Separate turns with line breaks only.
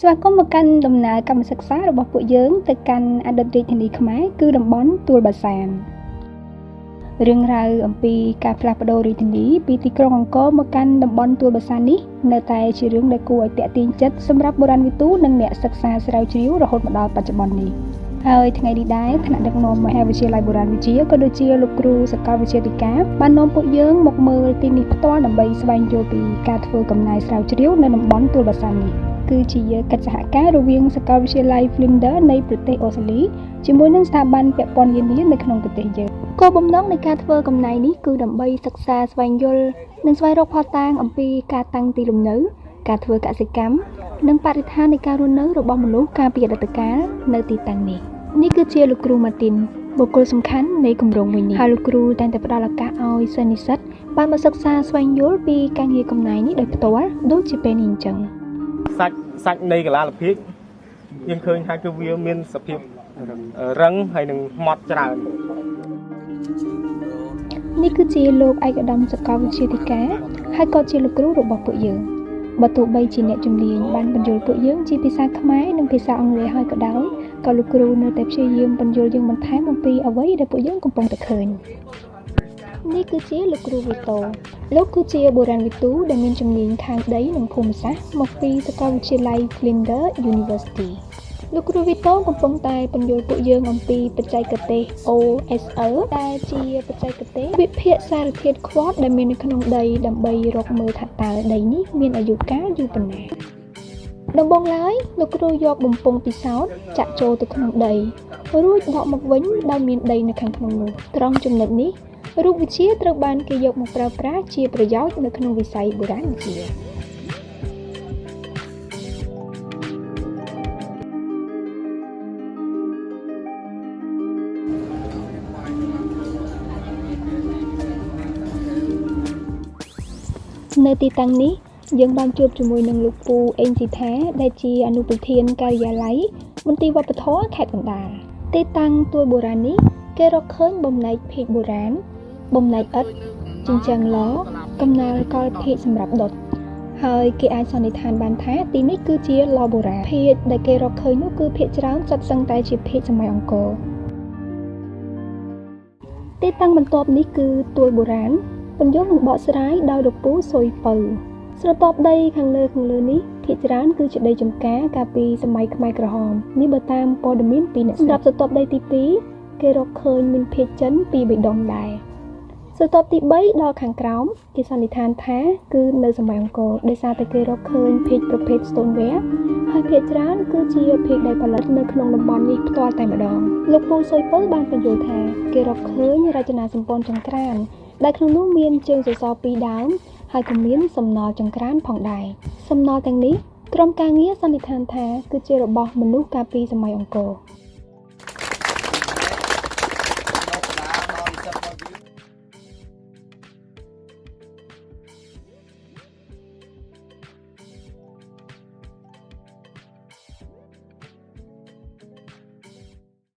ស្វាគមន៍មកកាន់ដំណើរកម្មសិក្សារបស់ពួកយើងទៅកាន់អតីតរាជធានីខ្មែរគឺតំបន់ទួលបាសានរឿងរ៉ាវអំពីការផ្លាស់ប្ដូររាជធានីពីទីក្រុងអង្គរមកកាន់តំបន់ទួលបាសាននេះនៅតែជារឿងដែលគួរឲ្យទាក់ទាញចិត្តសម្រាប់បុរាណវិទូនិងអ្នកសិក្សាស្រាវជ្រាវរហូតមកដល់បច្ចុប្បន្ននេះហើយថ្ងៃនេះដែរថ្នាក់ដឹកនាំមហាវិទ្យាល័យបុរាណវិទ្យាក៏ដូចជាលោកគ្រូសាកលវិទ្យាធិការបាននាំពួកយើងមកមើលទីនេះផ្ទាល់ដើម្បីស្វែងយល់ពីការធ្វើកំណែស្រាវជ្រាវនៅតំបន់ទួលបាសាននេះគឺជាកិច្ចសហការរវាងសាកលវិទ្យាល័យ Flinders នៃប្រទេសអូស្ត្រាលីជាមួយនឹងស្ថាប័នពាក់ព័ន្ធនានានៅក្នុងប្រទេសយើងគោលបំណងនៃការធ្វើកំណែនេះគឺដើម្បីសិក្សាស្វែងយល់និងស្វែងរកភស្តុតាងអំពីការតាំងទីលំនៅការធ្វើកសិកម្មនិងបរិស្ថាននៃការរស់នៅរបស់មនុស្សកាលពីអតីតកាលនៅទីតាំងនេះគឺជាលោកគ្រូម៉ាទីនបុគ្គលសំខាន់នៃគម្រោងមួយនេះហើយលោកគ្រូតែងតែផ្ដល់ឱកាសឲ្យសិស្សនិស្សិតបានមកសិក្សាស្វែងយល់ពីការងារកំណែនេះដោយផ្ទាល់ដូចជាពេលនេះអញ្ចឹង
សាច់នៃកលាលភិកយើងឃើញថាគឺវាមានសភាពរឹងហើយនឹងម៉ត់ច្រើន
នេះគឺជាលោកឯកឧត្តមសាកលវិទ្យាធិការហើយក៏ជាលោកគ្រូរបស់ពួកយើងបើទោះបីជាអ្នកជំនាញបានបញ្យល់ពួកយើងជាភាសាខ្មែរនិងភាសាអង់គ្លេសហើយក៏ដោយក៏លោកគ្រូនៅតែព្យាយាមបញ្យល់យើងបន្ថែមអំពីអ្វីដែលពួកយើងកំពុងតែឃើញនេះគឺជាលោកគ្រូវីតូលោកគឺជាបុរាណវិទូដែលមានជំនាញខាងដីនិងភូមិសាស្ត្រមកពីសាកលវិទ្យាល័យ Flinders University លោកគ្រូវីតូកំពុងតែបញ្យល់ពួកយើងអំពីបច្ចេកទេស OSL ដែលជាបច្ចេកទេសវិភាគសារធាតុខ្វត់ដែលមាននៅក្នុងដីដើម្បីរកមើលថាតើដីនេះមានអាយុកាលយូរប៉ុណ្ណាដំបូងឡើយលោកគ្រូយកបំពង់ពិសោធន៍ចាក់ចូលទៅក្នុងដីរួចដកមកវិញដោយមានដីនៅខាងក្នុងនោះត្រង់ចំណុចនេះរូបវិទ្យាត្រូវបានគេយកមកប្រើប្រាស់ជាប្រយោជន៍នៅក្នុងវិស័យបុរាណវិទ្យានៅទីតាំងនេះយើងបានជួបជាមួយនឹងលោកពូអេងស៊ីថាដែលជាអនុប្រធានការិយាល័យមន្ទីរវប្បធម៌ខេត្តកណ្ដាលទីតាំងទួលបុរាណនេះគេរកឃើញបំណែកភាគបុរាណបំណែកឥដ្ឋជញ្ជាំងឡកំណាលកលភាគសម្រាប់ដុតហើយគេអាចសន្និដ្ឋានបានថាទីនេះគឺជាឡបុរាណភាគដែលគេរកឃើញនោះគឺភាគច្រើនសុទ្ធសឹងតែជាភាគសម័យអង្គរទីតាំងបន្ទាប់នេះគឺទួលបុរាណបញ្យល់និងបកស្រាយដោយលោកពូសុយពៅស្រទាប់ដីខាងលើនេះភាគច្រើនគឺជាដីចម្ការកាលពីសម័យខ្មែរក្រហមនេះបើតាមព័ត៌មានពីអ្នកសម្រាប់ស្រទាប់ដីទី2គេរកឃើញមានភាគចិនពីបេដងដែរស្រទាប់ទី3ដល់ខាងក្រោមគេសន្និដ្ឋានថាគឺនៅសម័យអង្គរដោយសារតែគេរកឃើញភាគប្រភេទ stoneware ហើយភាគច្រើនគឺជាភាគដែលផលិតនៅក្នុងតំបន់នេះផ្ទាល់តែម្ដងលោកពូសុយពៅបានបញ្យល់ថាគេរកឃើញរចនាសម្ព័ន្ធចង្ក្រានដែលក្នុងនោះមានជើងសសរ2ដើមហើយក៏មានសំណល់ចង្ក្រានផងដែរសំណល់ទាំងនេះក្រុមការងារសន្និដ្ឋានថាគឺជារបស់មនុស្សកាលពីសម័យអង្គរ